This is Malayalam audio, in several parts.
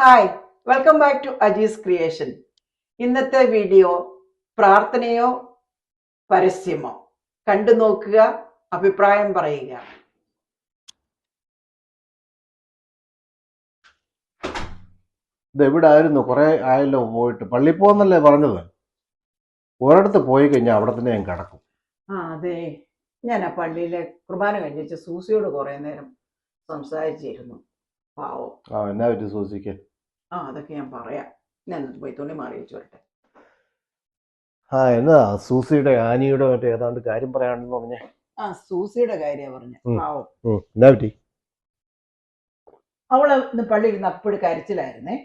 Hi, welcome back to Ajees creation. ഇന്നത്തെ വീഡിയോ പ്രാർത്ഥനയോ പരസ്യമോ കണ്ടു നോക്കുക, അഭിപ്രായം പറയുക. ഇതെവിടെ ആയിരുന്നു? കുറെ ആയല്ലോ പോയിട്ട്. പള്ളി പോകുന്നല്ലേ പറഞ്ഞത്? ഒരിടത്ത് പോയി കഴിഞ്ഞാൽ അവിടെ തന്നെ ഞാൻ കിടക്കും. അതെ, ഞാൻ ആ പള്ളിയിലെ കുർബാന കഴിഞ്ഞിട്ട് സൂസിയോട് കുറെ നേരം സംസാരിച്ചിരുന്നു. പാവം. എന്നാ പറ്റി സൂസിക്ക്? അതൊക്കെ ഞാൻ പറയാം. ഞാൻ പോയി തുണി മാറി വെച്ചു വരട്ടെ. എന്നാ സൂസിയുടെ ആനിയുടെ മറ്റേ ഏതാണ്ട് കാര്യം പറയാണെന്ന് പറഞ്ഞേ. സൂസിയുടെ കാര്യം പറഞ്ഞു. പാവം. എന്നാ പറ്റി? അവള് ഇന്ന് പള്ളിയിൽ നിന്ന് അപ്പോഴും കരച്ചിലായിരുന്നേ.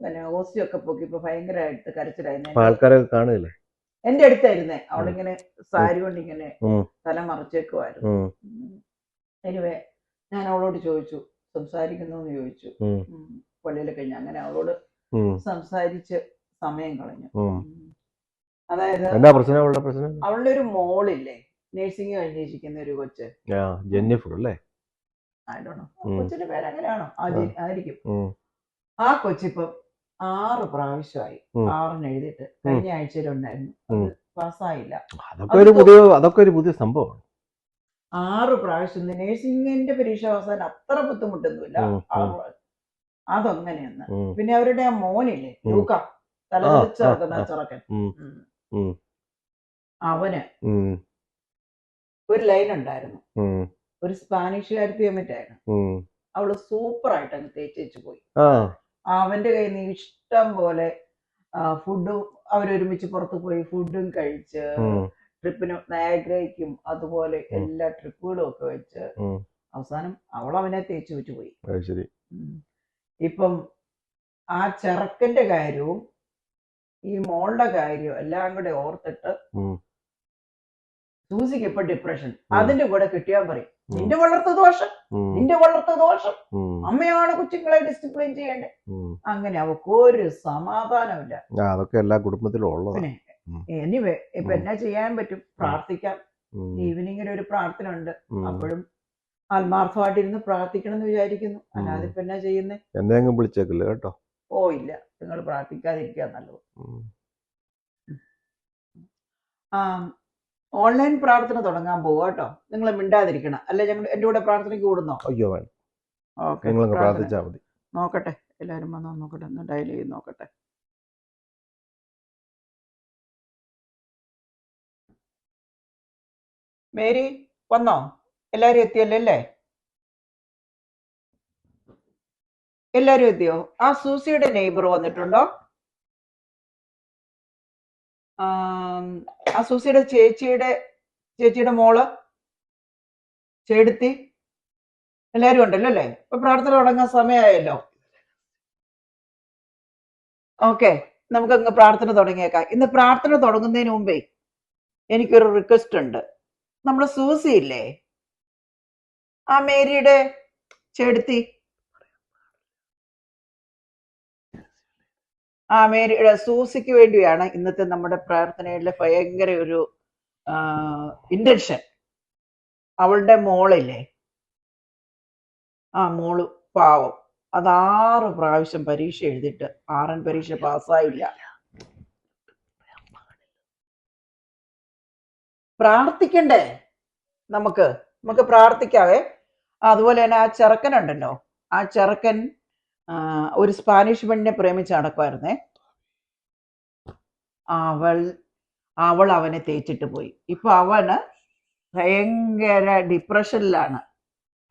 പിന്നെ ഓസിയൊക്കെ പൊക്കിയപ്പോ ഭയങ്കരമായിട്ട് കരച്ചിലായിരുന്നേ. ആൾക്കാരൊക്കെ കാണുകയല്ലേ? എന്റെ അടുത്തായിരുന്നേ. അവളിങ്ങനെ സാരി കൊണ്ട് ഇങ്ങനെ തല മറച്ചേക്കുമായിരുന്നു. എനിവേ ഞാൻ അവളോട് ചോദിച്ചു, സംസാരിക്കുന്നു എന്ന് ചോദിച്ചു. പള്ളിയിൽ കഴിഞ്ഞ അങ്ങനെ അവളോട് സംസാരിച്ച് സമയം കളഞ്ഞു. അതായത് അവളുടെ ഒരു മോളില്ലേ, നേഴ്സിംഗ് കഴിഞ്ഞിരിക്കുന്ന ഒരു കൊച്ച്, ജെന്നിഫർ അല്ലേ? കൊച്ചിന്റെ പേര് അങ്ങനെയാണോ? ആയിരിക്കും. ആ കൊച്ചിപ്പം 6 പ്രാവശ്യമായി 6 എഴുതിയിട്ട്. കഴിഞ്ഞ ആഴ്ചയിലുണ്ടായിരുന്നു, പാസ്സായില്ല. അതൊക്കെ ഒരു പുതിയ സംഭവമാണ്. 6 പ്രാവശ്യം. നേഴ്സിംഗിന്റെ പരീക്ഷ അവസാനം അത്ര ബുദ്ധിമുട്ടൊന്നുമില്ല. അതങ്ങനെയെന്ന്. പിന്നെ അവരുടെ ആ മോനില്ലേ, ലൂക്ക, തലതെറിച്ചിറക്കുന്ന ചെറുക്കൻ, അവന് ഒരു ലൈൻ ഉണ്ടായിരുന്നു. ഒരു സ്പാനിഷുകാരത്തി വന്നിട്ടായിരുന്നു. അവള് സൂപ്പറായിട്ട് അങ്ങ് തേച്ചു പോയി. അവന്റെ കയ്യിൽ നിന്ന് ഇഷ്ടം പോലെ ഫുഡും, അവരൊരുമിച്ച് പുറത്ത് പോയി ഫുഡും കഴിച്ച്, ട്രിപ്പിന് നയാഗ്രയ്ക്കും അതുപോലെ എല്ലാ ട്രിപ്പുകളും ഒക്കെ വെച്ച് അവസാനം അവൾ അവനെ തേച്ചു വെച്ചു പോയി. ഇപ്പം ആ ചെറുക്കന്റെ കാര്യവും ഈ മോളുടെ കാര്യവും എല്ലാം കൂടെ ഓർത്തിട്ട് സൂസിക്ക് ഇപ്പൊ ഡിപ്രഷൻ. അതിന്റെ കൂടെ കിട്ടിയാൻ പറയും, നിന്റെ വളർത്തു ദോഷം, നിന്റെ വളർത്തു ദോഷം, അമ്മയാണ് കൊച്ചുങ്ങളെ ഡിസിപ്ലിൻ ചെയ്യേണ്ടത്. അങ്ങനെ അവക്ക് ഒരു സമാധാനമില്ല. അതൊക്കെ എല്ലാ കുടുംബത്തിലും ഉള്ളതാണ്. എനിവേ ഇപ്പൊ എന്നാ ചെയ്യാൻ പറ്റും? പ്രാർത്ഥിക്കാം. ഈവനിങ്ങിൽ ഒരു പ്രാർത്ഥന ഉണ്ട്. അപ്പോഴും ആത്മാർത്ഥമായിട്ടിരുന്ന് പ്രാർത്ഥിക്കണം എന്ന് വിചാരിക്കുന്നു. അല്ലാതെ ഇപ്പൊ എന്നാ ചെയ്യുന്നേ? എന്നെങ്കിലും വിളിച്ചേക്കില്ല കേട്ടോ. ഇല്ല, നിങ്ങൾ പ്രാർത്ഥിക്കാതിരിക്കുക നല്ലത്. ഓൺലൈൻ പ്രാർത്ഥന തുടങ്ങാൻ പോവാ കേട്ടോ. നിങ്ങൾ മിണ്ടാതിരിക്കണം. അല്ലെ ഞങ്ങൾ എന്റെ കൂടെ പ്രാർത്ഥനയ്ക്ക് കൂടുന്നോ? അയ്യോ വേണം. ഓക്കെ, പ്രാർത്ഥിച്ചാൽ മതി. നോക്കട്ടെ, എല്ലാവരും വന്നോ നോക്കട്ടെ, ഒന്ന് ഡയൽ ചെയ്ത് നോക്കട്ടെ. മേരി വന്നോ? എല്ലാരും എത്തിയല്ലോ അല്ലേ? എല്ലാരും എത്തിയോ? ആ സൂസിയുടെ നെയ്ബർ വന്നിട്ടുണ്ടോ? ആ സൂസിയുടെ ചേച്ചിയുടെ മോള് ചേടുത്തി എല്ലാരും ഉണ്ടല്ലോ അല്ലേ? ഇപ്പൊ പ്രാർത്ഥന തുടങ്ങാൻ സമയമായല്ലോ. ഓക്കെ, നമുക്ക് അങ്ങ് പ്രാർത്ഥന തുടങ്ങിയേക്കാം. ഇന്ന് പ്രാർത്ഥന തുടങ്ങുന്നതിന് മുമ്പേ എനിക്കൊരു റിക്വസ്റ്റ് ഉണ്ട്. നമ്മുടെ സൂസി ഇല്ലേ, ആ മേരിയുടെ ചേടുത്തി, മേരിയുടെ സൂസിക്ക് വേണ്ടിയാണ് ഇന്നത്തെ നമ്മുടെ പ്രാർത്ഥനയിലെ ഭയങ്കര ഒരു ഇന്റൻഷൻ. അവളുടെ മോളില്ലേ, മോള് പാവം, അത് 6 പ്രാവശ്യം പരീക്ഷ എഴുതിയിട്ട് 6 പരീക്ഷ പാസ്സായില്ല. പ്രാർത്ഥിക്കണ്ടേ? നമുക്ക് പ്രാർത്ഥിക്കാവേ. അതുപോലെ തന്നെ ആ ചെറുക്കനുണ്ടല്ലോ, ആ ചെറുക്കൻ ഒരു സ്പാനിഷ് പെണ്ണിനെ പ്രേമിച്ച് നടക്കുമായിരുന്നേ. അവൾ അവനെ തേച്ചിട്ട് പോയി. ഇപ്പൊ അവന് ഭയങ്കര ഡിപ്രഷനിലാണ്.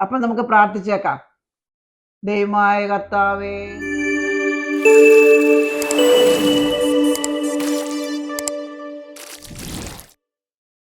അപ്പൊ നമുക്ക് പ്രാർത്ഥിച്ചേക്കാം. ദൈവമായ കർത്താവേ,